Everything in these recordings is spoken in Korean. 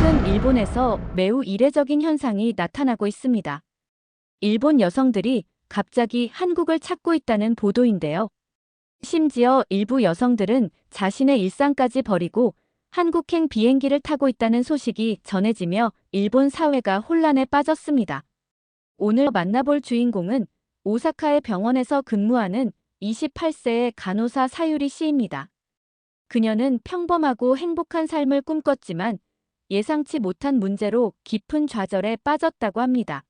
최근 일본에서 매우 이례적인 현상이 나타나고 있습니다. 일본 여성들이 갑자기 한국을 찾고 있다는 보도인데요. 심지어 일부 여성들은 자신의 일상까지 버리고 한국행 비행기를 타고 있다는 소식이 전해지며 일본 사회가 혼란에 빠졌습니다. 오늘 만나볼 주인공은 오사카의 병원에서 근무하는 28세의 간호사 사유리 씨입니다. 그녀는 평범하고 행복한 삶을 꿈꿨지만 예상치 못한 문제로 깊은 좌절에 빠졌다고 합니다.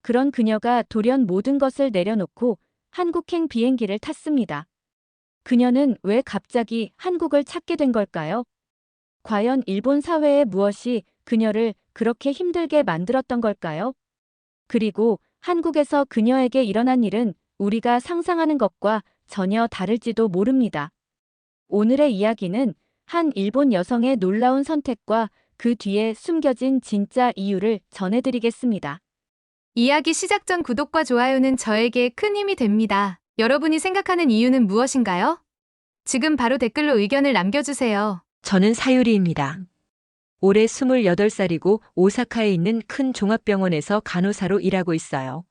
그런 그녀가 돌연 모든 것을 내려놓고 한국행 비행기를 탔습니다. 그녀는 왜 갑자기 한국을 찾게 된 걸까요? 과연 일본 사회의 무엇이 그녀를 그렇게 힘들게 만들었던 걸까요? 그리고 한국에서 그녀에게 일어난 일은 우리가 상상하는 것과 전혀 다를지도 모릅니다. 오늘의 이야기는 한 일본 여성의 놀라운 선택과 그 뒤에 숨겨진 진짜 이유를 전해드리겠습니다. 이야기 시작 전 구독과 좋아요는 저에게 큰 힘이 됩니다. 여러분이 생각하는 이유는 무엇인가요? 지금 바로 댓글로 의견을 남겨주세요. 저는 사유리입니다. 올해 28살이고 오사카에 있는 큰 종합병원에서 간호사로 일하고 있어요.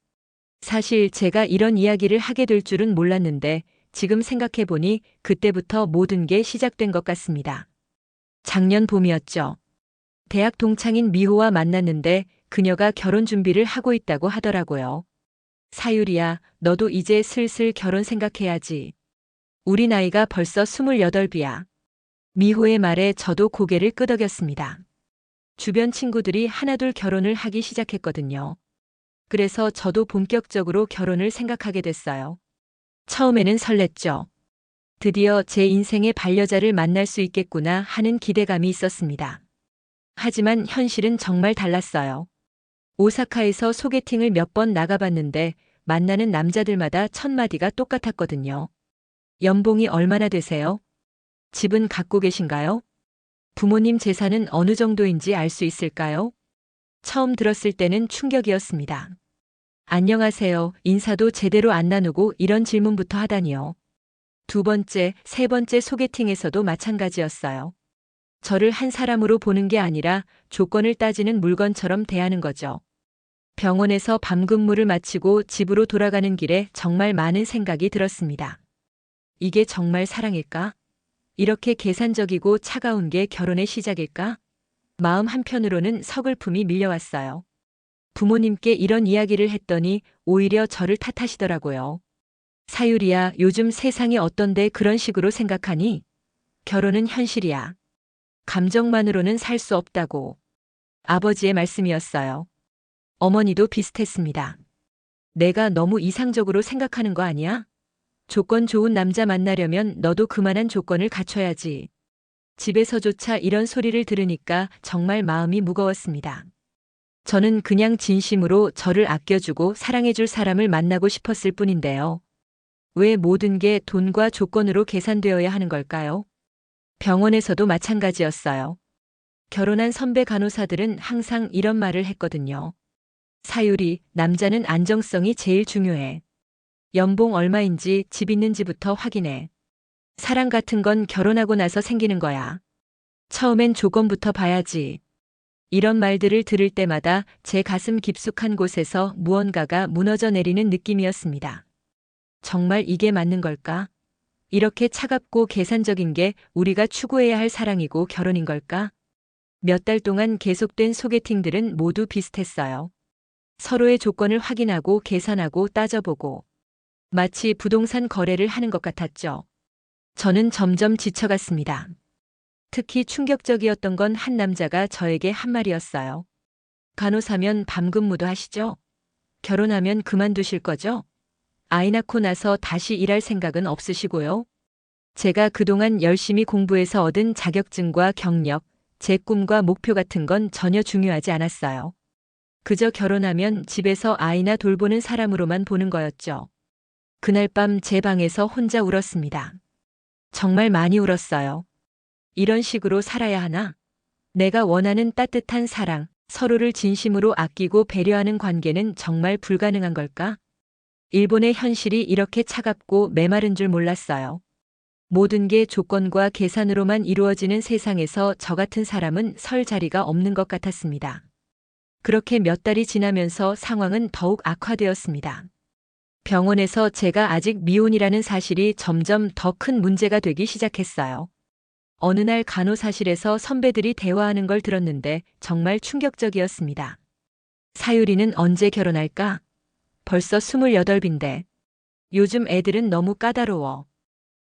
사실 제가 이런 이야기를 하게 될 줄은 몰랐는데 지금 생각해보니 그때부터 모든 게 시작된 것 같습니다. 작년 봄이었죠. 대학 동창인 미호와 만났는데 그녀가 결혼 준비를 하고 있다고 하더라고요. 사유리야, 너도 이제 슬슬 결혼 생각해야지. 우리 나이가 벌써 28이야. 미호의 말에 저도 고개를 끄덕였습니다. 주변 친구들이 하나둘 결혼을 하기 시작했거든요. 그래서 저도 본격적으로 결혼을 생각하게 됐어요. 처음에는 설렜죠. 드디어 제 인생의 반려자를 만날 수 있겠구나 하는 기대감이 있었습니다. 하지만 현실은 정말 달랐어요. 오사카에서 소개팅을 몇 번 나가봤는데 만나는 남자들마다 첫마디가 똑같았거든요. 연봉이 얼마나 되세요? 집은 갖고 계신가요? 부모님 재산은 어느 정도인지 알 수 있을까요? 처음 들었을 때는 충격이었습니다. 안녕하세요. 인사도 제대로 안 나누고 이런 질문부터 하다니요. 두 번째, 세 번째 소개팅에서도 마찬가지였어요. 저를 한 사람으로 보는 게 아니라 조건을 따지는 물건처럼 대하는 거죠. 병원에서 밤 근무를 마치고 집으로 돌아가는 길에 정말 많은 생각이 들었습니다. 이게 정말 사랑일까? 이렇게 계산적이고 차가운 게 결혼의 시작일까? 마음 한편으로는 서글픔이 밀려왔어요. 부모님께 이런 이야기를 했더니 오히려 저를 탓하시더라고요. 사유리야, 요즘 세상이 어떤데 그런 식으로 생각하니? 결혼은 현실이야. 감정만으로는 살 수 없다고. 아버지의 말씀이었어요. 어머니도 비슷했습니다. 내가 너무 이상적으로 생각하는 거 아니야? 조건 좋은 남자 만나려면 너도 그만한 조건을 갖춰야지. 집에서조차 이런 소리를 들으니까 정말 마음이 무거웠습니다. 저는 그냥 진심으로 저를 아껴주고 사랑해줄 사람을 만나고 싶었을 뿐인데요. 왜 모든 게 돈과 조건으로 계산되어야 하는 걸까요? 병원에서도 마찬가지였어요. 결혼한 선배 간호사들은 항상 이런 말을 했거든요. 사유리, 남자는 안정성이 제일 중요해. 연봉 얼마인지 집 있는지부터 확인해. 사랑 같은 건 결혼하고 나서 생기는 거야. 처음엔 조건부터 봐야지. 이런 말들을 들을 때마다 제 가슴 깊숙한 곳에서 무언가가 무너져 내리는 느낌이었습니다. 정말 이게 맞는 걸까? 이렇게 차갑고 계산적인 게 우리가 추구해야 할 사랑이고 결혼인 걸까? 몇 달 동안 계속된 소개팅들은 모두 비슷했어요. 서로의 조건을 확인하고 계산하고 따져보고 마치 부동산 거래를 하는 것 같았죠. 저는 점점 지쳐갔습니다. 특히 충격적이었던 건 한 남자가 저에게 한 말이었어요. 간호사면 밤 근무도 하시죠? 결혼하면 그만두실 거죠? 아이 낳고 나서 다시 일할 생각은 없으시고요? 제가 그동안 열심히 공부해서 얻은 자격증과 경력, 제 꿈과 목표 같은 건 전혀 중요하지 않았어요. 그저 결혼하면 집에서 아이나 돌보는 사람으로만 보는 거였죠. 그날 밤 제 방에서 혼자 울었습니다. 정말 많이 울었어요. 이런 식으로 살아야 하나? 내가 원하는 따뜻한 사랑, 서로를 진심으로 아끼고 배려하는 관계는 정말 불가능한 걸까? 일본의 현실이 이렇게 차갑고 메마른 줄 몰랐어요. 모든 게 조건과 계산으로만 이루어지는 세상에서 저 같은 사람은 설 자리가 없는 것 같았습니다. 그렇게 몇 달이 지나면서 상황은 더욱 악화되었습니다. 병원에서 제가 아직 미혼이라는 사실이 점점 더 큰 문제가 되기 시작했어요. 어느 날 간호사실에서 선배들이 대화하는 걸 들었는데 정말 충격적이었습니다. 사유리는 언제 결혼할까? 벌써 28인데. 요즘 애들은 너무 까다로워.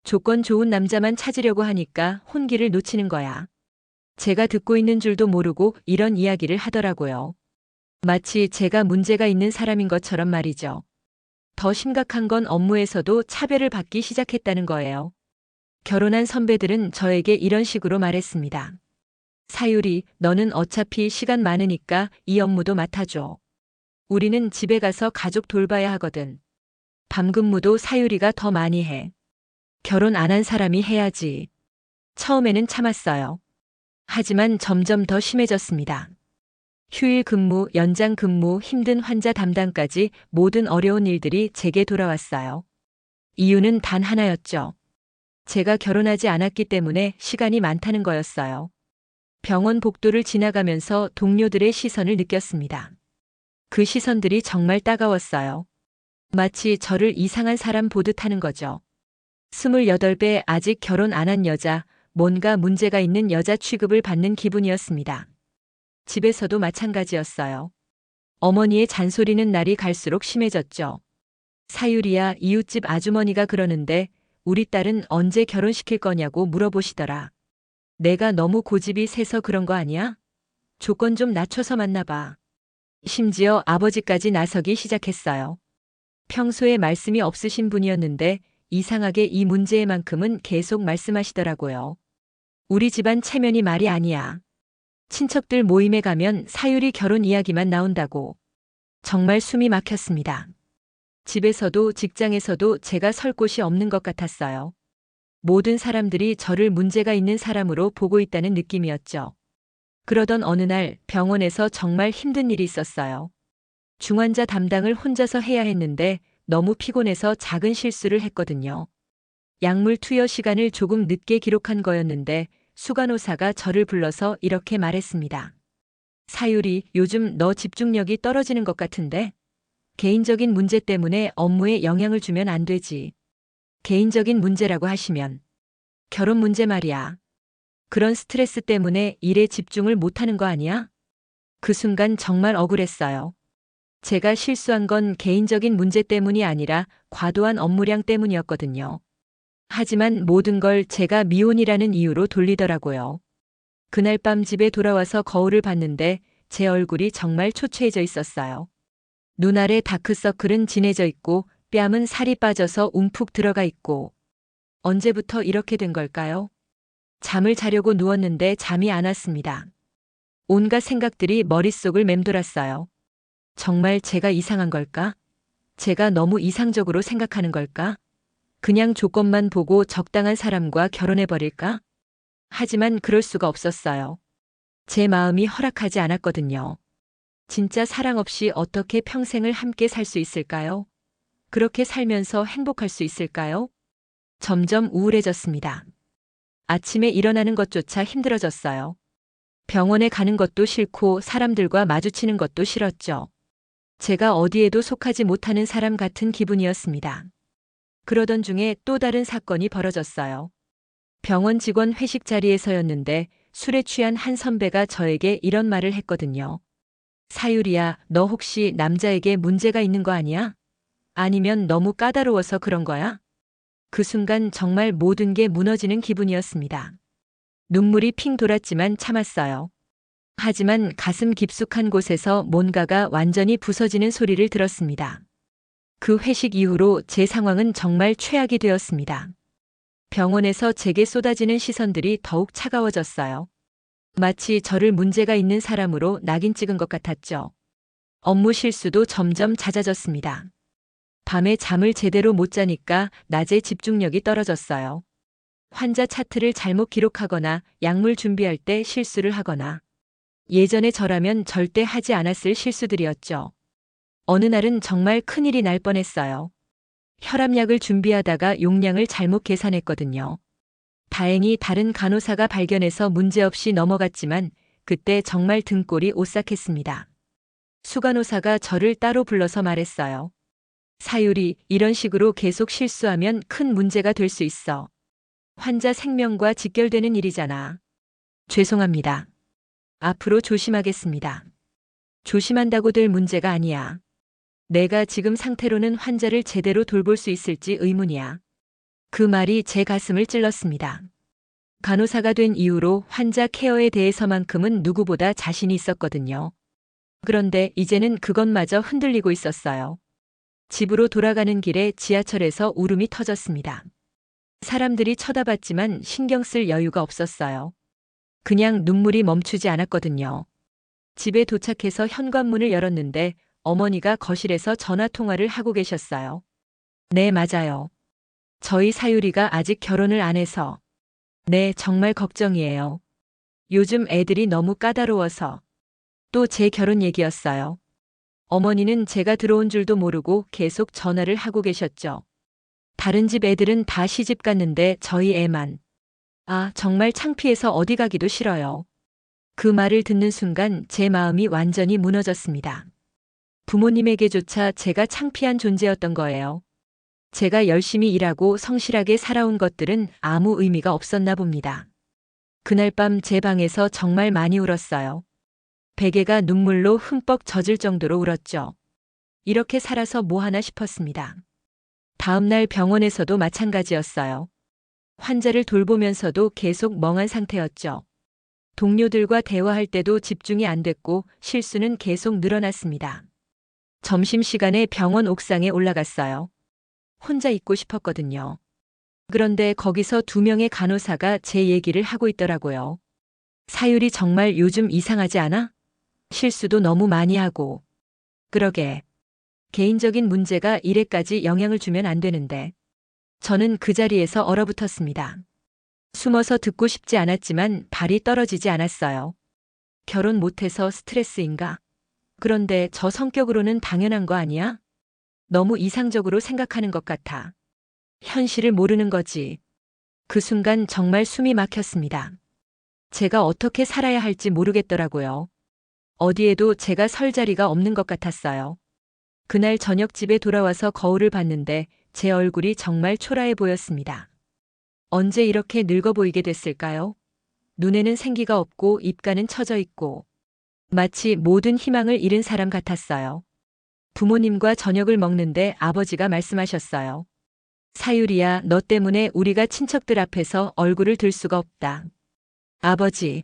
조건 좋은 남자만 찾으려고 하니까 혼기를 놓치는 거야. 제가 듣고 있는 줄도 모르고 이런 이야기를 하더라고요. 마치 제가 문제가 있는 사람인 것처럼 말이죠. 더 심각한 건 업무에서도 차별을 받기 시작했다는 거예요. 결혼한 선배들은 저에게 이런 식으로 말했습니다. 사유리, 너는 어차피 시간 많으니까 이 업무도 맡아줘. 우리는 집에 가서 가족 돌봐야 하거든. 밤 근무도 사유리가 더 많이 해. 결혼 안 한 사람이 해야지. 처음에는 참았어요. 하지만 점점 더 심해졌습니다. 휴일 근무, 연장 근무, 힘든 환자 담당까지 모든 어려운 일들이 제게 돌아왔어요. 이유는 단 하나였죠. 제가 결혼하지 않았기 때문에 시간이 많다는 거였어요. 병원 복도를 지나가면서 동료들의 시선을 느꼈습니다. 그 시선들이 정말 따가웠어요. 마치 저를 이상한 사람 보듯 하는 거죠. 28배 아직 결혼 안 한 여자, 뭔가 문제가 있는 여자 취급을 받는 기분이었습니다. 집에서도 마찬가지였어요. 어머니의 잔소리는 날이 갈수록 심해졌죠. 사유리야, 이웃집 아주머니가 그러는데 우리 딸은 언제 결혼시킬 거냐고 물어보시더라. 내가 너무 고집이 세서 그런 거 아니야? 조건 좀 낮춰서 만나봐. 심지어 아버지까지 나서기 시작했어요. 평소에 말씀이 없으신 분이었는데 이상하게 이 문제에만큼은 계속 말씀하시더라고요. 우리 집안 체면이 말이 아니야. 친척들 모임에 가면 사유리 결혼 이야기만 나온다고. 정말 숨이 막혔습니다. 집에서도 직장에서도 제가 설 곳이 없는 것 같았어요. 모든 사람들이 저를 문제가 있는 사람으로 보고 있다는 느낌이었죠. 그러던 어느 날 병원에서 정말 힘든 일이 있었어요. 중환자 담당을 혼자서 해야 했는데 너무 피곤해서 작은 실수를 했거든요. 약물 투여 시간을 조금 늦게 기록한 거였는데 수간호사가 저를 불러서 이렇게 말했습니다. 사유리, 요즘 너 집중력이 떨어지는 것 같은데? 개인적인 문제 때문에 업무에 영향을 주면 안 되지. 개인적인 문제라고 하시면 결혼 문제 말이야. 그런 스트레스 때문에 일에 집중을 못하는 거 아니야? 그 순간 정말 억울했어요. 제가 실수한 건 개인적인 문제 때문이 아니라 과도한 업무량 때문이었거든요. 하지만 모든 걸 제가 미혼이라는 이유로 돌리더라고요. 그날 밤 집에 돌아와서 거울을 봤는데 제 얼굴이 정말 초췌해져 있었어요. 눈 아래 다크서클은 진해져 있고 뺨은 살이 빠져서 움푹 들어가 있고. 언제부터 이렇게 된 걸까요? 잠을 자려고 누웠는데 잠이 안 왔습니다. 온갖 생각들이 머릿속을 맴돌았어요. 정말 제가 이상한 걸까? 제가 너무 이상적으로 생각하는 걸까? 그냥 조건만 보고 적당한 사람과 결혼해버릴까? 하지만 그럴 수가 없었어요. 제 마음이 허락하지 않았거든요. 진짜 사랑 없이 어떻게 평생을 함께 살 수 있을까요? 그렇게 살면서 행복할 수 있을까요? 점점 우울해졌습니다. 아침에 일어나는 것조차 힘들어졌어요. 병원에 가는 것도 싫고 사람들과 마주치는 것도 싫었죠. 제가 어디에도 속하지 못하는 사람 같은 기분이었습니다. 그러던 중에 또 다른 사건이 벌어졌어요. 병원 직원 회식 자리에서였는데 술에 취한 한 선배가 저에게 이런 말을 했거든요. 사유리야, 너 혹시 남자에게 문제가 있는 거 아니야? 아니면 너무 까다로워서 그런 거야? 그 순간 정말 모든 게 무너지는 기분이었습니다. 눈물이 핑 돌았지만 참았어요. 하지만 가슴 깊숙한 곳에서 뭔가가 완전히 부서지는 소리를 들었습니다. 그 회식 이후로 제 상황은 정말 최악이 되었습니다. 병원에서 제게 쏟아지는 시선들이 더욱 차가워졌어요. 마치 저를 문제가 있는 사람으로 낙인 찍은 것 같았죠. 업무 실수도 점점 잦아졌습니다. 밤에 잠을 제대로 못 자니까 낮에 집중력이 떨어졌어요. 환자 차트를 잘못 기록하거나 약물 준비할 때 실수를 하거나 예전에 저라면 절대 하지 않았을 실수들이었죠. 어느 날은 정말 큰일이 날 뻔했어요. 혈압약을 준비하다가 용량을 잘못 계산했거든요. 다행히 다른 간호사가 발견해서 문제없이 넘어갔지만 그때 정말 등골이 오싹했습니다. 수간호사가 저를 따로 불러서 말했어요. 사유리, 이런 식으로 계속 실수하면 큰 문제가 될 수 있어. 환자 생명과 직결되는 일이잖아. 죄송합니다. 앞으로 조심하겠습니다. 조심한다고 될 문제가 아니야. 내가 지금 상태로는 환자를 제대로 돌볼 수 있을지 의문이야. 그 말이 제 가슴을 찔렀습니다. 간호사가 된 이후로 환자 케어에 대해서만큼은 누구보다 자신이 있었거든요. 그런데 이제는 그것마저 흔들리고 있었어요. 집으로 돌아가는 길에 지하철에서 울음이 터졌습니다. 사람들이 쳐다봤지만 신경 쓸 여유가 없었어요. 그냥 눈물이 멈추지 않았거든요. 집에 도착해서 현관문을 열었는데 어머니가 거실에서 전화 통화를 하고 계셨어요. 네, 맞아요. 저희 사유리가 아직 결혼을 안 해서. 네, 정말 걱정이에요. 요즘 애들이 너무 까다로워서. 또 제 결혼 얘기였어요. 어머니는 제가 들어온 줄도 모르고 계속 전화를 하고 계셨죠. 다른 집 애들은 다 시집 갔는데 저희 애만. 아, 정말 창피해서 어디 가기도 싫어요. 그 말을 듣는 순간 제 마음이 완전히 무너졌습니다. 부모님에게조차 제가 창피한 존재였던 거예요. 제가 열심히 일하고 성실하게 살아온 것들은 아무 의미가 없었나 봅니다. 그날 밤 제 방에서 정말 많이 울었어요. 베개가 눈물로 흠뻑 젖을 정도로 울었죠. 이렇게 살아서 뭐 하나 싶었습니다. 다음 날 병원에서도 마찬가지였어요. 환자를 돌보면서도 계속 멍한 상태였죠. 동료들과 대화할 때도 집중이 안 됐고 실수는 계속 늘어났습니다. 점심시간에 병원 옥상에 올라갔어요. 혼자 있고 싶었거든요. 그런데 거기서 2명의 간호사가 제 얘기를 하고 있더라고요. 사유리 정말 요즘 이상하지 않아? 실수도 너무 많이 하고. 그러게. 개인적인 문제가 일에까지 영향을 주면 안 되는데. 저는 그 자리에서 얼어붙었습니다. 숨어서 듣고 싶지 않았지만 발이 떨어지지 않았어요. 결혼 못해서 스트레스인가? 그런데 저 성격으로는 당연한 거 아니야? 너무 이상적으로 생각하는 것 같아. 현실을 모르는 거지. 그 순간 정말 숨이 막혔습니다. 제가 어떻게 살아야 할지 모르겠더라고요. 어디에도 제가 설 자리가 없는 것 같았어요. 그날 저녁 집에 돌아와서 거울을 봤는데 제 얼굴이 정말 초라해 보였습니다. 언제 이렇게 늙어 보이게 됐을까요? 눈에는 생기가 없고 입가는 처져 있고 마치 모든 희망을 잃은 사람 같았어요. 부모님과 저녁을 먹는데 아버지가 말씀하셨어요. 사유리야, 너 때문에 우리가 친척들 앞에서 얼굴을 들 수가 없다. 아버지,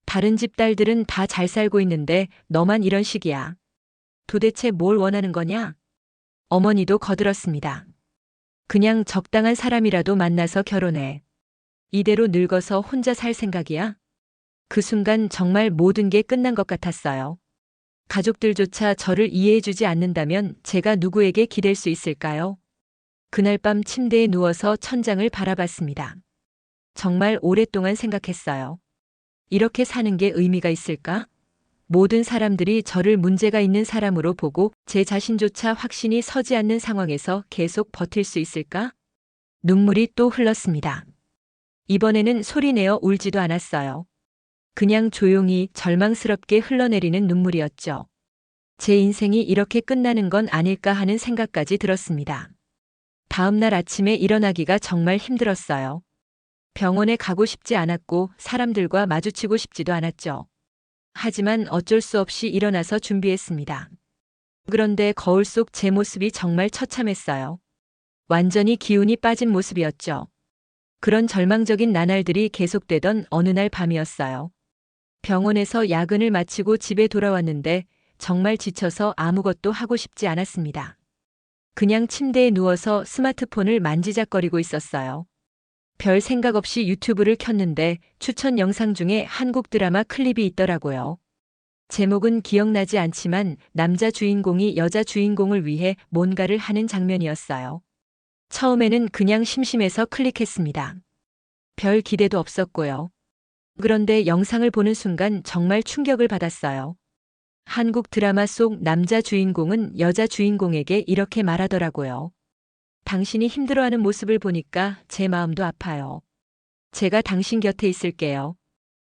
다른 집 딸들은 다 잘 살고 있는데 너만 이런 식이야. 도대체 뭘 원하는 거냐? 어머니도 거들었습니다. 그냥 적당한 사람이라도 만나서 결혼해. 이대로 늙어서 혼자 살 생각이야? 그 순간 정말 모든 게 끝난 것 같았어요. 가족들조차 저를 이해해주지 않는다면 제가 누구에게 기댈 수 있을까요? 그날 밤 침대에 누워서 천장을 바라봤습니다. 정말 오랫동안 생각했어요. 이렇게 사는 게 의미가 있을까? 모든 사람들이 저를 문제가 있는 사람으로 보고 제 자신조차 확신이 서지 않는 상황에서 계속 버틸 수 있을까? 눈물이 또 흘렀습니다. 이번에는 소리내어 울지도 않았어요. 그냥 조용히 절망스럽게 흘러내리는 눈물이었죠. 제 인생이 이렇게 끝나는 건 아닐까 하는 생각까지 들었습니다. 다음 날 아침에 일어나기가 정말 힘들었어요. 병원에 가고 싶지 않았고 사람들과 마주치고 싶지도 않았죠. 하지만 어쩔 수 없이 일어나서 준비했습니다. 그런데 거울 속 제 모습이 정말 처참했어요. 완전히 기운이 빠진 모습이었죠. 그런 절망적인 나날들이 계속되던 어느 날 밤이었어요. 병원에서 야근을 마치고 집에 돌아왔는데 정말 지쳐서 아무것도 하고 싶지 않았습니다. 그냥 침대에 누워서 스마트폰을 만지작거리고 있었어요. 별 생각 없이 유튜브를 켰는데 추천 영상 중에 한국 드라마 클립이 있더라고요. 제목은 기억나지 않지만 남자 주인공이 여자 주인공을 위해 뭔가를 하는 장면이었어요. 처음에는 그냥 심심해서 클릭했습니다. 별 기대도 없었고요. 그런데 영상을 보는 순간 정말 충격을 받았어요. 한국 드라마 속 남자 주인공은 여자 주인공에게 이렇게 말하더라고요. 당신이 힘들어하는 모습을 보니까 제 마음도 아파요. 제가 당신 곁에 있을게요.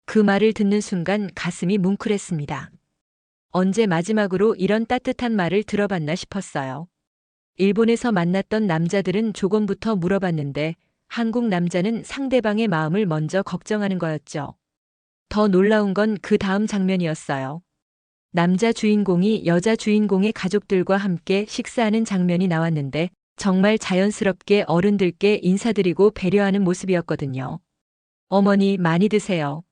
그 말을 듣는 순간 가슴이 뭉클했습니다. 언제 마지막으로 이런 따뜻한 말을 들어봤나 싶었어요. 일본에서 만났던 남자들은 조건부터 물어봤는데 한국 남자는 상대방의 마음을 먼저 걱정하는 거였죠. 더 놀라운 건 그 다음 장면이었어요. 남자 주인공이 여자 주인공의 가족들과 함께 식사하는 장면이 나왔는데 정말 자연스럽게 어른들께 인사드리고 배려하는 모습이었거든요. 어머니 많이 드세요.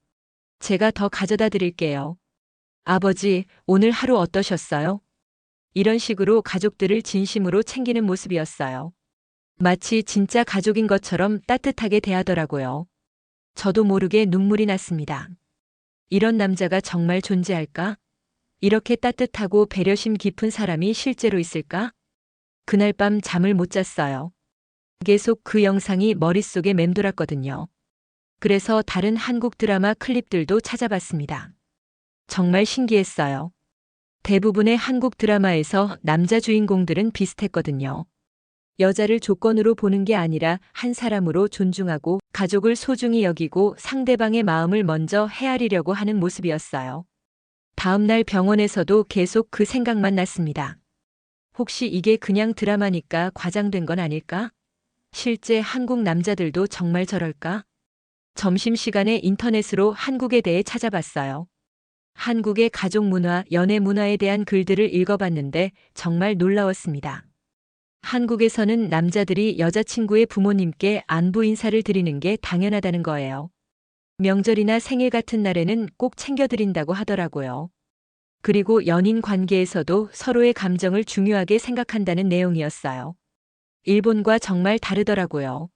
제가 더 가져다 드릴게요. 아버지, 오늘 하루 어떠셨어요? 이런 식으로 가족들을 진심으로 챙기는 모습이었어요. 마치 진짜 가족인 것처럼 따뜻하게 대하더라고요. 저도 모르게 눈물이 났습니다. 이런 남자가 정말 존재할까? 이렇게 따뜻하고 배려심 깊은 사람이 실제로 있을까? 그날 밤 잠을 못 잤어요. 계속 그 영상이 머릿속에 맴돌았거든요. 그래서 다른 한국 드라마 클립들도 찾아봤습니다. 정말 신기했어요. 대부분의 한국 드라마에서 남자 주인공들은 비슷했거든요. 여자를 조건으로 보는 게 아니라 한 사람으로 존중하고 가족을 소중히 여기고 상대방의 마음을 먼저 헤아리려고 하는 모습이었어요. 다음 날 병원에서도 계속 그 생각만 났습니다. 혹시 이게 그냥 드라마니까 과장된 건 아닐까? 실제 한국 남자들도 정말 저럴까? 점심시간에 인터넷으로 한국에 대해 찾아봤어요. 한국의 가족 문화, 연애 문화에 대한 글들을 읽어봤는데 정말 놀라웠습니다. 한국에서는 남자들이 여자친구의 부모님께 안부 인사를 드리는 게 당연하다는 거예요. 명절이나 생일 같은 날에는 꼭 챙겨드린다고 하더라고요. 그리고 연인 관계에서도 서로의 감정을 중요하게 생각한다는 내용이었어요. 일본과 정말 다르더라고요.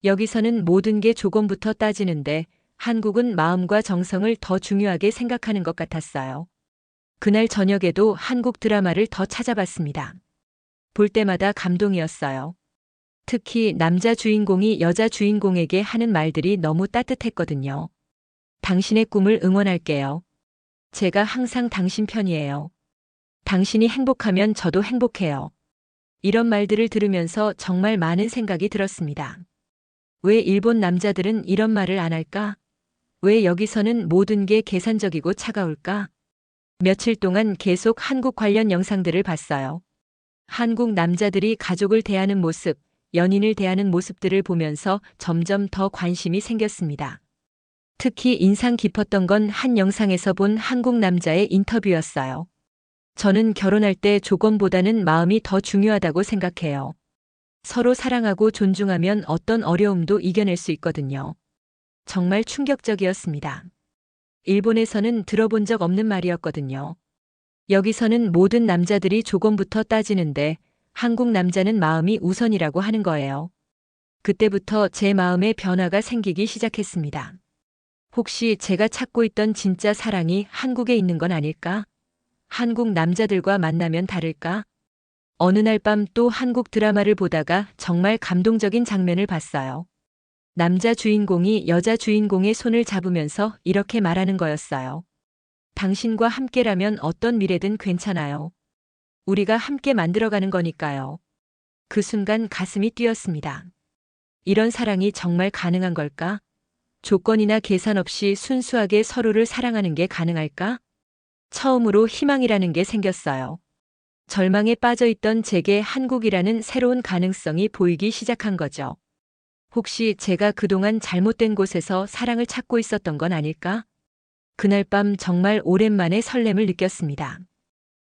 여기서는 모든 게 조건부터 따지는데 한국은 마음과 정성을 더 중요하게 생각하는 것 같았어요. 그날 저녁에도 한국 드라마를 더 찾아봤습니다. 볼 때마다 감동이었어요. 특히 남자 주인공이 여자 주인공에게 하는 말들이 너무 따뜻했거든요. 당신의 꿈을 응원할게요. 제가 항상 당신 편이에요. 당신이 행복하면 저도 행복해요. 이런 말들을 들으면서 정말 많은 생각이 들었습니다. 왜 일본 남자들은 이런 말을 안 할까? 왜 여기서는 모든 게 계산적이고 차가울까? 며칠 동안 계속 한국 관련 영상들을 봤어요. 한국 남자들이 가족을 대하는 모습, 연인을 대하는 모습들을 보면서 점점 더 관심이 생겼습니다. 특히 인상 깊었던 건 한 영상에서 본 한국 남자의 인터뷰였어요. 저는 결혼할 때 조건보다는 마음이 더 중요하다고 생각해요. 서로 사랑하고 존중하면 어떤 어려움도 이겨낼 수 있거든요. 정말 충격적이었습니다. 일본에서는 들어본 적 없는 말이었거든요. 여기서는 모든 남자들이 조건부터 따지는데 한국 남자는 마음이 우선이라고 하는 거예요. 그때부터 제 마음에 변화가 생기기 시작했습니다. 혹시 제가 찾고 있던 진짜 사랑이 한국에 있는 건 아닐까? 한국 남자들과 만나면 다를까? 어느 날 밤 또 한국 드라마를 보다가 정말 감동적인 장면을 봤어요. 남자 주인공이 여자 주인공의 손을 잡으면서 이렇게 말하는 거였어요. 당신과 함께라면 어떤 미래든 괜찮아요. 우리가 함께 만들어가는 거니까요. 그 순간 가슴이 뛰었습니다. 이런 사랑이 정말 가능한 걸까? 조건이나 계산 없이 순수하게 서로를 사랑하는 게 가능할까? 처음으로 희망이라는 게 생겼어요. 절망에 빠져 있던 제게 한국이라는 새로운 가능성이 보이기 시작한 거죠. 혹시 제가 그동안 잘못된 곳에서 사랑을 찾고 있었던 건 아닐까? 그날 밤 정말 오랜만에 설렘을 느꼈습니다.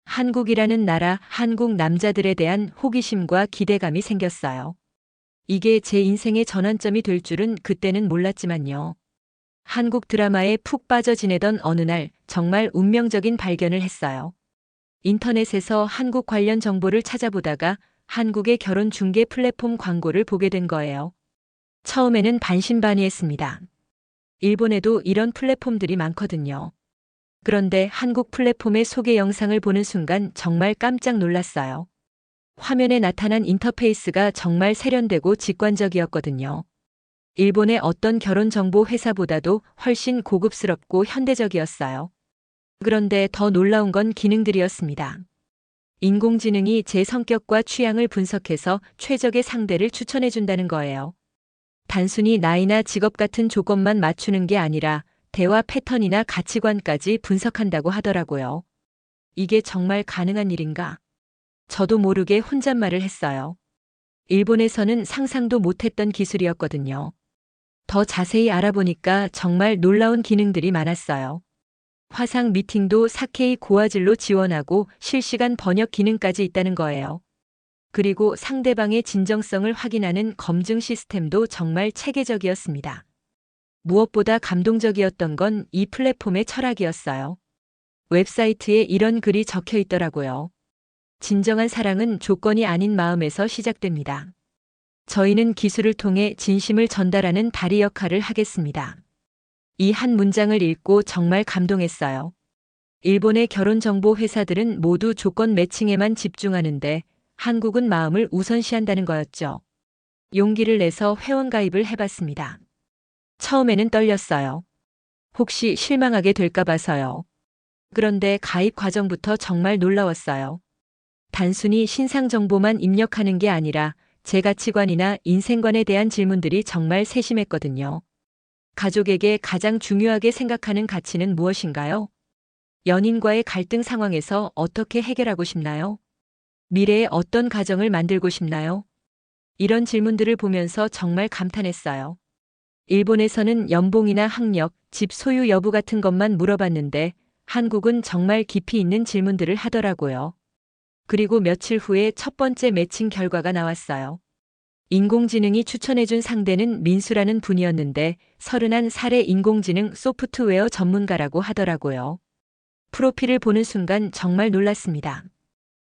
한국이라는 나라, 한국 남자들에 대한 호기심과 기대감이 생겼어요. 이게 제 인생의 전환점이 될 줄은 그때는 몰랐지만요. 한국 드라마에 푹 빠져 지내던 어느 날 정말 운명적인 발견을 했어요. 인터넷에서 한국 관련 정보를 찾아보다가 한국의 결혼 중개 플랫폼 광고를 보게 된 거예요. 처음에는 반신반의했습니다. 일본에도 이런 플랫폼들이 많거든요. 그런데 한국 플랫폼의 소개 영상을 보는 순간 정말 깜짝 놀랐어요. 화면에 나타난 인터페이스가 정말 세련되고 직관적이었거든요. 일본의 어떤 결혼 정보 회사보다도 훨씬 고급스럽고 현대적이었어요. 그런데 더 놀라운 건 기능들이었습니다. 인공지능이 제 성격과 취향을 분석해서 최적의 상대를 추천해준다는 거예요. 단순히 나이나 직업 같은 조건만 맞추는 게 아니라 대화 패턴이나 가치관까지 분석한다고 하더라고요. 이게 정말 가능한 일인가? 저도 모르게 혼잣말을 했어요. 일본에서는 상상도 못했던 기술이었거든요. 더 자세히 알아보니까 정말 놀라운 기능들이 많았어요. 화상 미팅도 4K 고화질로 지원하고 실시간 번역 기능까지 있다는 거예요. 그리고 상대방의 진정성을 확인하는 검증 시스템도 정말 체계적이었습니다. 무엇보다 감동적이었던 건 이 플랫폼의 철학이었어요. 웹사이트에 이런 글이 적혀 있더라고요. 진정한 사랑은 조건이 아닌 마음에서 시작됩니다. 저희는 기술을 통해 진심을 전달하는 다리 역할을 하겠습니다. 이 한 문장을 읽고 정말 감동했어요. 일본의 결혼 정보 회사들은 모두 조건 매칭에만 집중하는데 한국은 마음을 우선시한다는 거였죠. 용기를 내서 회원 가입을 해봤습니다. 처음에는 떨렸어요. 혹시 실망하게 될까 봐서요. 그런데 가입 과정부터 정말 놀라웠어요. 단순히 신상 정보만 입력하는 게 아니라 제 가치관이나 인생관에 대한 질문들이 정말 세심했거든요. 가족에게 가장 중요하게 생각하는 가치는 무엇인가요? 연인과의 갈등 상황에서 어떻게 해결하고 싶나요? 미래에 어떤 가정을 만들고 싶나요? 이런 질문들을 보면서 정말 감탄했어요. 일본에서는 연봉이나 학력, 집 소유 여부 같은 것만 물어봤는데 한국은 정말 깊이 있는 질문들을 하더라고요. 그리고 며칠 후에 첫 번째 매칭 결과가 나왔어요. 인공지능이 추천해준 상대는 민수라는 분이었는데 31살의 인공지능 소프트웨어 전문가라고 하더라고요. 프로필을 보는 순간 정말 놀랐습니다.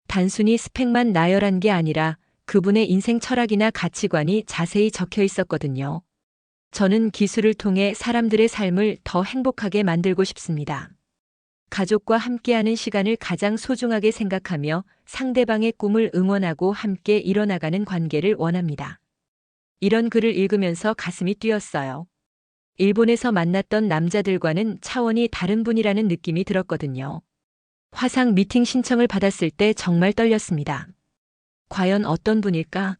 단순히 스펙만 나열한 게 아니라 그분의 인생 철학이나 가치관이 자세히 적혀 있었거든요. 저는 기술을 통해 사람들의 삶을 더 행복하게 만들고 싶습니다. 가족과 함께하는 시간을 가장 소중하게 생각하며 상대방의 꿈을 응원하고 함께 이뤄나가는 관계를 원합니다. 이런 글을 읽으면서 가슴이 뛰었어요. 일본에서 만났던 남자들과는 차원이 다른 분이라는 느낌이 들었거든요. 화상 미팅 신청을 받았을 때 정말 떨렸습니다. 과연 어떤 분일까?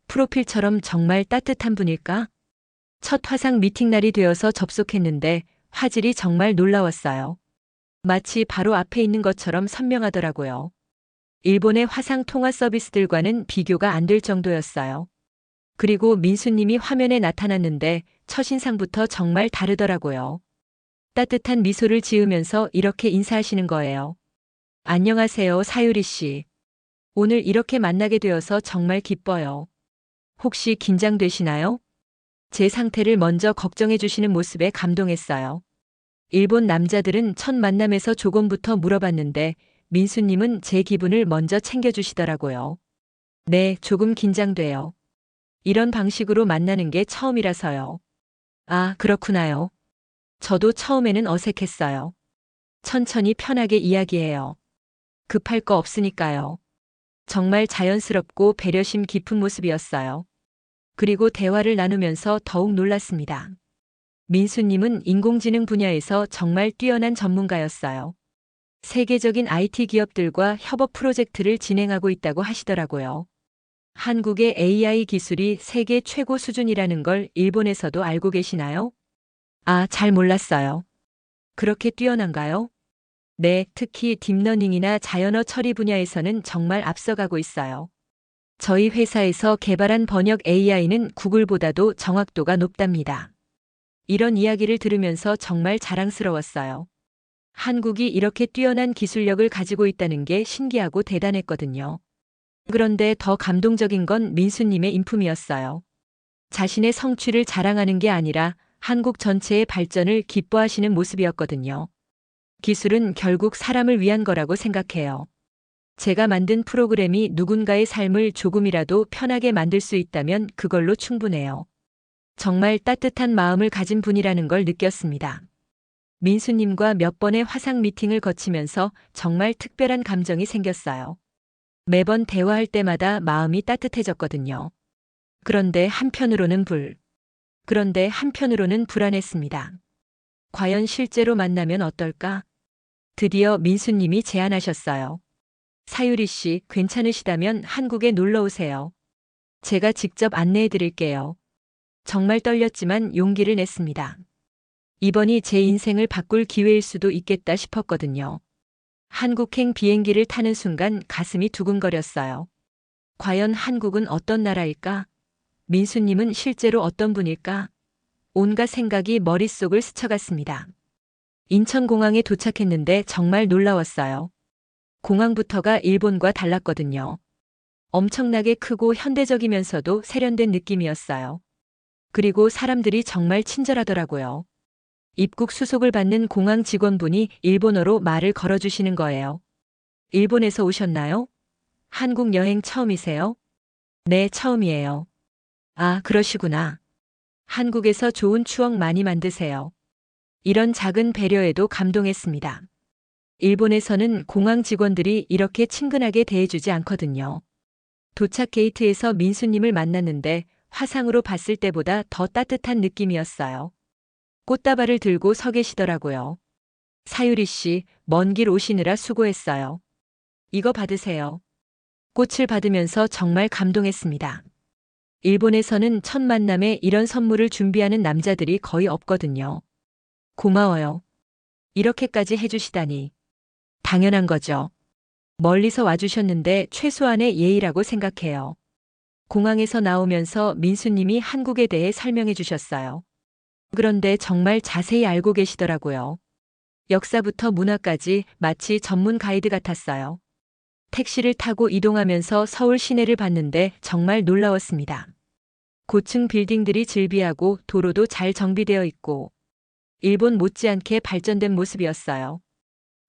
프로필처럼 정말 따뜻한 분일까? 첫 화상 미팅 날이 되어서 접속했는데 화질이 정말 놀라웠어요. 마치 바로 앞에 있는 것처럼 선명하더라고요. 일본의 화상 통화 서비스들과는 비교가 안 될 정도였어요. 그리고 민수님이 화면에 나타났는데 첫인상부터 정말 다르더라고요. 따뜻한 미소를 지으면서 이렇게 인사하시는 거예요. 안녕하세요, 사유리 씨. 오늘 이렇게 만나게 되어서 정말 기뻐요. 혹시 긴장되시나요? 제 상태를 먼저 걱정해 주시는 모습에 감동했어요. 일본 남자들은 첫 만남에서 조건부터 물어봤는데 민수님은 제 기분을 먼저 챙겨주시더라고요. 네, 조금 긴장돼요. 이런 방식으로 만나는 게 처음이라서요. 아, 그렇구나요. 저도 처음에는 어색했어요. 천천히 편하게 이야기해요. 급할 거 없으니까요. 정말 자연스럽고 배려심 깊은 모습이었어요. 그리고 대화를 나누면서 더욱 놀랐습니다. 민수님은 인공지능 분야에서 정말 뛰어난 전문가였어요. 세계적인 IT 기업들과 협업 프로젝트를 진행하고 있다고 하시더라고요. 한국의 AI 기술이 세계 최고 수준이라는 걸 일본에서도 알고 계시나요? 아, 잘 몰랐어요. 그렇게 뛰어난가요? 네, 특히 딥러닝이나 자연어 처리 분야에서는 정말 앞서가고 있어요. 저희 회사에서 개발한 번역 AI는 구글보다도 정확도가 높답니다. 이런 이야기를 들으면서 정말 자랑스러웠어요. 한국이 이렇게 뛰어난 기술력을 가지고 있다는 게 신기하고 대단했거든요. 그런데 더 감동적인 건 민수님의 인품이었어요. 자신의 성취를 자랑하는 게 아니라 한국 전체의 발전을 기뻐하시는 모습이었거든요. 기술은 결국 사람을 위한 거라고 생각해요. 제가 만든 프로그램이 누군가의 삶을 조금이라도 편하게 만들 수 있다면 그걸로 충분해요. 정말 따뜻한 마음을 가진 분이라는 걸 느꼈습니다. 민수님과 몇 번의 화상 미팅을 거치면서 정말 특별한 감정이 생겼어요. 매번 대화할 때마다 마음이 따뜻해졌거든요. 그런데 한편으로는 불안했습니다. 과연 실제로 만나면 어떨까? 드디어 민수님이 제안하셨어요. 사유리 씨, 괜찮으시다면 한국에 놀러 오세요. 제가 직접 안내해 드릴게요. 정말 떨렸지만 용기를 냈습니다. 이번이 제 인생을 바꿀 기회일 수도 있겠다 싶었거든요. 한국행 비행기를 타는 순간 가슴이 두근거렸어요. 과연 한국은 어떤 나라일까? 민수님은 실제로 어떤 분일까? 온갖 생각이 머릿속을 스쳐갔습니다. 인천공항에 도착했는데 정말 놀라웠어요. 공항부터가 일본과 달랐거든요. 엄청나게 크고 현대적이면서도 세련된 느낌이었어요. 그리고 사람들이 정말 친절하더라고요. 입국 수속을 받는 공항 직원분이 일본어로 말을 걸어주시는 거예요. 일본에서 오셨나요? 한국 여행 처음이세요? 네, 처음이에요. 아, 그러시구나. 한국에서 좋은 추억 많이 만드세요. 이런 작은 배려에도 감동했습니다. 일본에서는 공항 직원들이 이렇게 친근하게 대해주지 않거든요. 도착 게이트에서 민수님을 만났는데 화상으로 봤을 때보다 더 따뜻한 느낌이었어요. 꽃다발을 들고 서 계시더라고요. 사유리 씨, 먼 길 오시느라 수고했어요. 이거 받으세요. 꽃을 받으면서 정말 감동했습니다. 일본에서는 첫 만남에 이런 선물을 준비하는 남자들이 거의 없거든요. 고마워요. 이렇게까지 해주시다니. 당연한 거죠. 멀리서 와주셨는데 최소한의 예의라고 생각해요. 공항에서 나오면서 민수님이 한국에 대해 설명해 주셨어요. 그런데 정말 자세히 알고 계시더라고요. 역사부터 문화까지 마치 전문 가이드 같았어요. 택시를 타고 이동하면서 서울 시내를 봤는데 정말 놀라웠습니다. 고층 빌딩들이 즐비하고 도로도 잘 정비되어 있고 일본 못지않게 발전된 모습이었어요.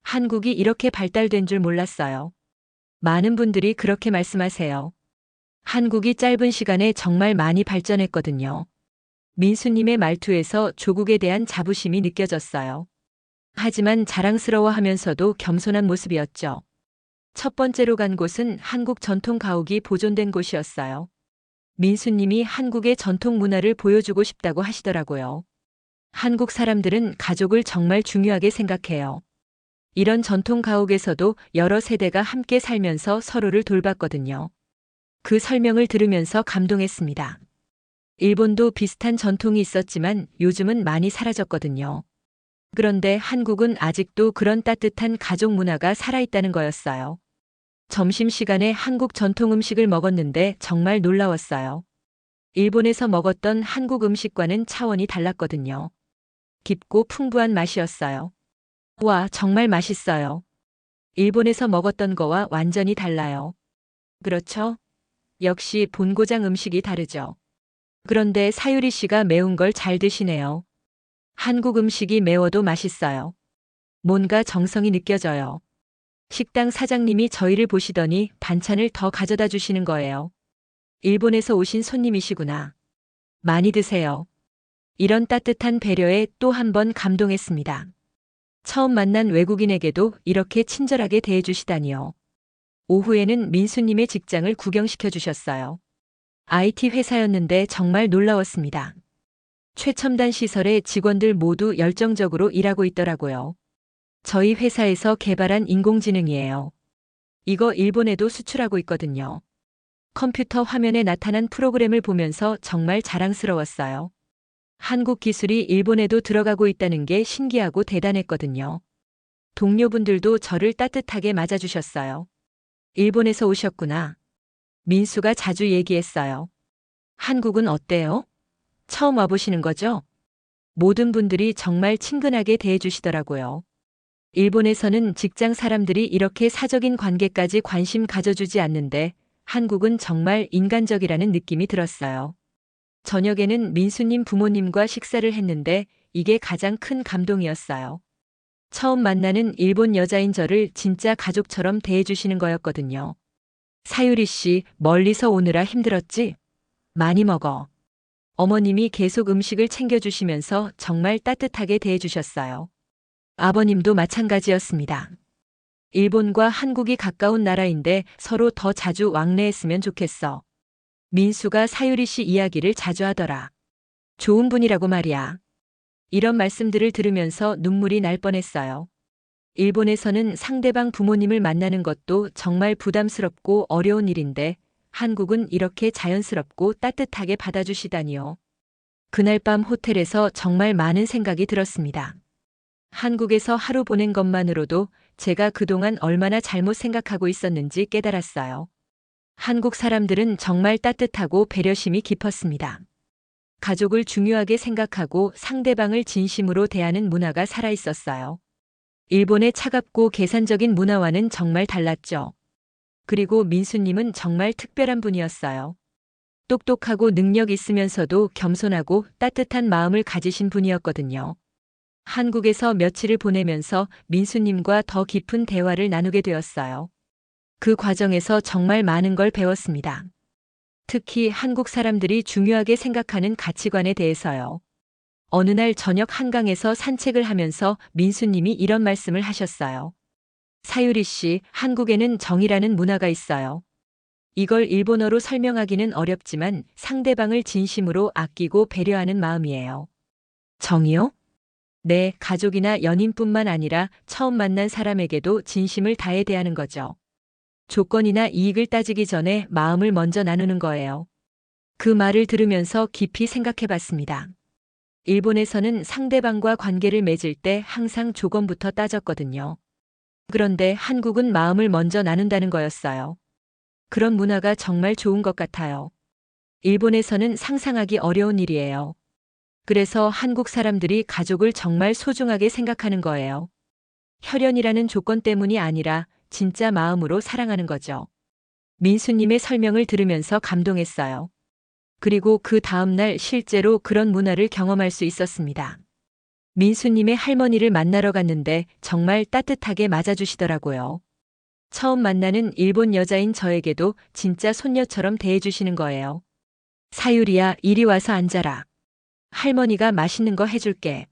한국이 이렇게 발달된 줄 몰랐어요. 많은 분들이 그렇게 말씀하세요. 한국이 짧은 시간에 정말 많이 발전했거든요. 민수님의 말투에서 조국에 대한 자부심이 느껴졌어요. 하지만 자랑스러워하면서도 겸손한 모습이었죠. 첫 번째로 간 곳은 한국 전통 가옥이 보존된 곳이었어요. 민수님이 한국의 전통 문화를 보여주고 싶다고 하시더라고요. 한국 사람들은 가족을 정말 중요하게 생각해요. 이런 전통 가옥에서도 여러 세대가 함께 살면서 서로를 돌봤거든요. 그 설명을 들으면서 감동했습니다. 일본도 비슷한 전통이 있었지만 요즘은 많이 사라졌거든요. 그런데 한국은 아직도 그런 따뜻한 가족 문화가 살아있다는 거였어요. 점심시간에 한국 전통 음식을 먹었는데 정말 놀라웠어요. 일본에서 먹었던 한국 음식과는 차원이 달랐거든요. 깊고 풍부한 맛이었어요. 와, 정말 맛있어요. 일본에서 먹었던 거와 완전히 달라요. 그렇죠? 역시 본고장 음식이 다르죠. 그런데 사유리 씨가 매운 걸 잘 드시네요. 한국 음식이 매워도 맛있어요. 뭔가 정성이 느껴져요. 식당 사장님이 저희를 보시더니 반찬을 더 가져다 주시는 거예요. 일본에서 오신 손님이시구나. 많이 드세요. 이런 따뜻한 배려에 또 한 번 감동했습니다. 처음 만난 외국인에게도 이렇게 친절하게 대해주시다니요. 오후에는 민수님의 직장을 구경시켜 주셨어요. IT 회사였는데 정말 놀라웠습니다. 최첨단 시설에 직원들 모두 열정적으로 일하고 있더라고요. 저희 회사에서 개발한 인공지능이에요. 이거 일본에도 수출하고 있거든요. 컴퓨터 화면에 나타난 프로그램을 보면서 정말 자랑스러웠어요. 한국 기술이 일본에도 들어가고 있다는 게 신기하고 대단했거든요. 동료분들도 저를 따뜻하게 맞아주셨어요. 일본에서 오셨구나. 민수가 자주 얘기했어요. 한국은 어때요? 처음 와보시는 거죠? 모든 분들이 정말 친근하게 대해주시더라고요. 일본에서는 직장 사람들이 이렇게 사적인 관계까지 관심 가져주지 않는데 한국은 정말 인간적이라는 느낌이 들었어요. 저녁에는 민수님 부모님과 식사를 했는데 이게 가장 큰 감동이었어요. 처음 만나는 일본 여자인 저를 진짜 가족처럼 대해주시는 거였거든요. 사유리 씨, 멀리서 오느라 힘들었지? 많이 먹어. 어머님이 계속 음식을 챙겨주시면서 정말 따뜻하게 대해주셨어요. 아버님도 마찬가지였습니다. 일본과 한국이 가까운 나라인데 서로 더 자주 왕래했으면 좋겠어. 민수가 사유리 씨 이야기를 자주 하더라. 좋은 분이라고 말이야. 이런 말씀들을 들으면서 눈물이 날 뻔했어요. 일본에서는 상대방 부모님을 만나는 것도 정말 부담스럽고 어려운 일인데 한국은 이렇게 자연스럽고 따뜻하게 받아주시다니요. 그날 밤 호텔에서 정말 많은 생각이 들었습니다. 한국에서 하루 보낸 것만으로도 제가 그동안 얼마나 잘못 생각하고 있었는지 깨달았어요. 한국 사람들은 정말 따뜻하고 배려심이 깊었습니다. 가족을 중요하게 생각하고 상대방을 진심으로 대하는 문화가 살아있었어요. 일본의 차갑고 계산적인 문화와는 정말 달랐죠. 그리고 민수님은 정말 특별한 분이었어요. 똑똑하고 능력 있으면서도 겸손하고 따뜻한 마음을 가지신 분이었거든요. 한국에서 며칠을 보내면서 민수님과 더 깊은 대화를 나누게 되었어요. 그 과정에서 정말 많은 걸 배웠습니다. 특히 한국 사람들이 중요하게 생각하는 가치관에 대해서요. 어느 날 저녁 한강에서 산책을 하면서 민수님이 이런 말씀을 하셨어요. 사유리 씨, 한국에는 정이라는 문화가 있어요. 이걸 일본어로 설명하기는 어렵지만 상대방을 진심으로 아끼고 배려하는 마음이에요. 정이요? 네, 가족이나 연인뿐만 아니라 처음 만난 사람에게도 진심을 다해 대하는 거죠. 조건이나 이익을 따지기 전에 마음을 먼저 나누는 거예요. 그 말을 들으면서 깊이 생각해 봤습니다. 일본에서는 상대방과 관계를 맺을 때 항상 조건부터 따졌거든요. 그런데 한국은 마음을 먼저 나눈다는 거였어요. 그런 문화가 정말 좋은 것 같아요. 일본에서는 상상하기 어려운 일이에요. 그래서 한국 사람들이 가족을 정말 소중하게 생각하는 거예요. 혈연이라는 조건 때문이 아니라 진짜 마음으로 사랑하는 거죠. 민수님의 설명을 들으면서 감동했어요. 그리고 그 다음날 실제로 그런 문화를 경험할 수 있었습니다. 민수님의 할머니를 만나러 갔는데 정말 따뜻하게 맞아주시더라고요. 처음 만나는 일본 여자인 저에게도 진짜 손녀처럼 대해주시는 거예요. 사유리야, 이리 와서 앉아라. 할머니가 맛있는 거 해줄게.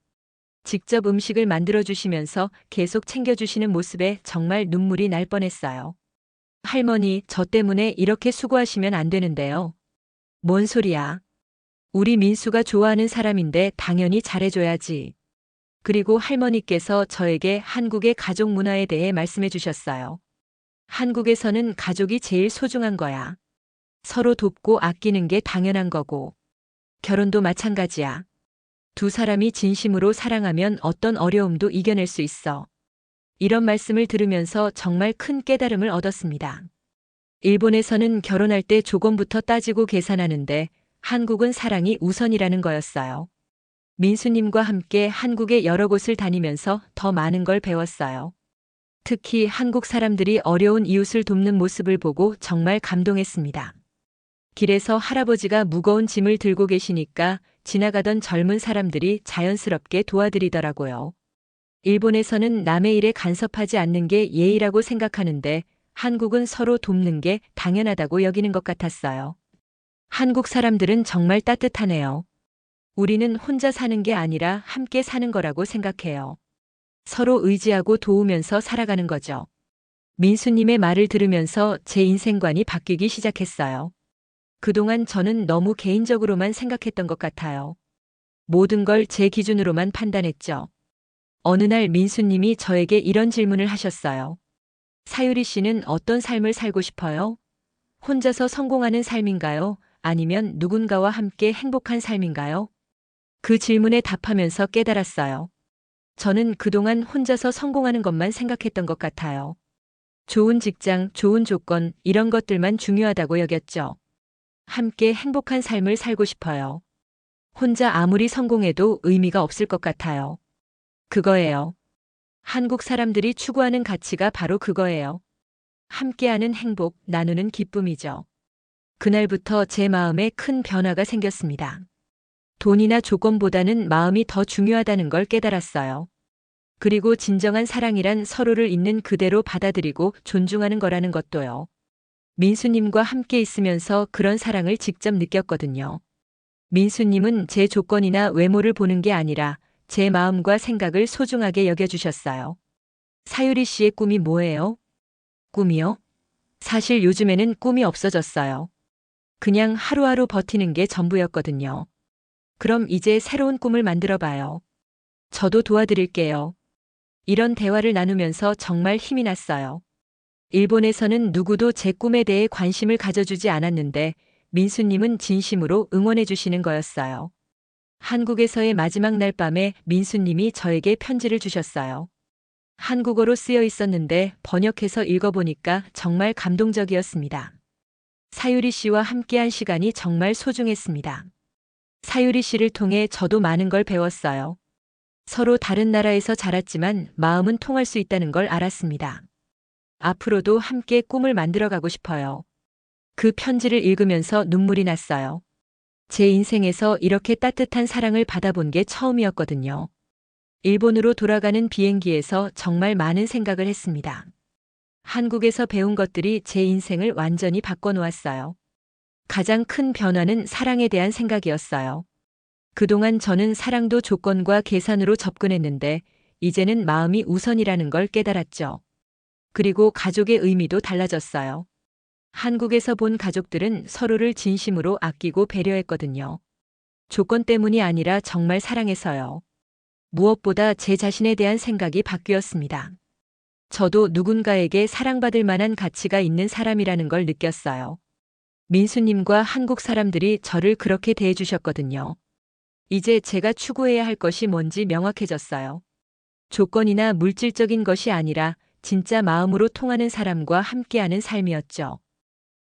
직접 음식을 만들어주시면서 계속 챙겨주시는 모습에 정말 눈물이 날 뻔했어요. 할머니, 저 때문에 이렇게 수고하시면 안 되는데요. 뭔 소리야? 우리 민수가 좋아하는 사람인데 당연히 잘해줘야지. 그리고 할머니께서 저에게 한국의 가족 문화에 대해 말씀해 주셨어요. 한국에서는 가족이 제일 소중한 거야. 서로 돕고 아끼는 게 당연한 거고. 결혼도 마찬가지야. 두 사람이 진심으로 사랑하면 어떤 어려움도 이겨낼 수 있어. 이런 말씀을 들으면서 정말 큰 깨달음을 얻었습니다. 일본에서는 결혼할 때 조건부터 따지고 계산하는데 한국은 사랑이 우선이라는 거였어요. 민수님과 함께 한국의 여러 곳을 다니면서 더 많은 걸 배웠어요. 특히 한국 사람들이 어려운 이웃을 돕는 모습을 보고 정말 감동했습니다. 길에서 할아버지가 무거운 짐을 들고 계시니까 지나가던 젊은 사람들이 자연스럽게 도와드리더라고요. 일본에서는 남의 일에 간섭하지 않는 게 예의라고 생각하는데 한국은 서로 돕는 게 당연하다고 여기는 것 같았어요. 한국 사람들은 정말 따뜻하네요. 우리는 혼자 사는 게 아니라 함께 사는 거라고 생각해요. 서로 의지하고 도우면서 살아가는 거죠. 민수님의 말을 들으면서 제 인생관이 바뀌기 시작했어요. 그동안 저는 너무 개인적으로만 생각했던 것 같아요. 모든 걸 제 기준으로만 판단했죠. 어느 날 민수님이 저에게 이런 질문을 하셨어요. 사유리 씨는 어떤 삶을 살고 싶어요? 혼자서 성공하는 삶인가요? 아니면 누군가와 함께 행복한 삶인가요? 그 질문에 답하면서 깨달았어요. 저는 그동안 혼자서 성공하는 것만 생각했던 것 같아요. 좋은 직장, 좋은 조건, 이런 것들만 중요하다고 여겼죠. 함께 행복한 삶을 살고 싶어요. 혼자 아무리 성공해도 의미가 없을 것 같아요. 그거예요. 한국 사람들이 추구하는 가치가 바로 그거예요. 함께하는 행복, 나누는 기쁨이죠. 그날부터 제 마음에 큰 변화가 생겼습니다. 돈이나 조건보다는 마음이 더 중요하다는 걸 깨달았어요. 그리고 진정한 사랑이란 서로를 있는 그대로 받아들이고 존중하는 거라는 것도요. 민수님과 함께 있으면서 그런 사랑을 직접 느꼈거든요. 민수님은 제 조건이나 외모를 보는 게 아니라 제 마음과 생각을 소중하게 여겨주셨어요. 사유리 씨의 꿈이 뭐예요? 꿈이요? 사실 요즘에는 꿈이 없어졌어요. 그냥 하루하루 버티는 게 전부였거든요. 그럼 이제 새로운 꿈을 만들어 봐요. 저도 도와드릴게요. 이런 대화를 나누면서 정말 힘이 났어요. 일본에서는 누구도 제 꿈에 대해 관심을 가져주지 않았는데 민수님은 진심으로 응원해 주시는 거였어요. 한국에서의 마지막 날 밤에 민수님이 저에게 편지를 주셨어요. 한국어로 쓰여 있었는데 번역해서 읽어보니까 정말 감동적이었습니다. 사유리 씨와 함께한 시간이 정말 소중했습니다. 사유리 씨를 통해 저도 많은 걸 배웠어요. 서로 다른 나라에서 자랐지만 마음은 통할 수 있다는 걸 알았습니다. 앞으로도 함께 꿈을 만들어가고 싶어요. 그 편지를 읽으면서 눈물이 났어요. 제 인생에서 이렇게 따뜻한 사랑을 받아본 게 처음이었거든요. 일본으로 돌아가는 비행기에서 정말 많은 생각을 했습니다. 한국에서 배운 것들이 제 인생을 완전히 바꿔놓았어요. 가장 큰 변화는 사랑에 대한 생각이었어요. 그동안 저는 사랑도 조건과 계산으로 접근했는데 이제는 마음이 우선이라는 걸 깨달았죠. 그리고 가족의 의미도 달라졌어요. 한국에서 본 가족들은 서로를 진심으로 아끼고 배려했거든요. 조건 때문이 아니라 정말 사랑해서요. 무엇보다 제 자신에 대한 생각이 바뀌었습니다. 저도 누군가에게 사랑받을 만한 가치가 있는 사람이라는 걸 느꼈어요. 민수님과 한국 사람들이 저를 그렇게 대해주셨거든요. 이제 제가 추구해야 할 것이 뭔지 명확해졌어요. 조건이나 물질적인 것이 아니라 진짜 마음으로 통하는 사람과 함께하는 삶이었죠.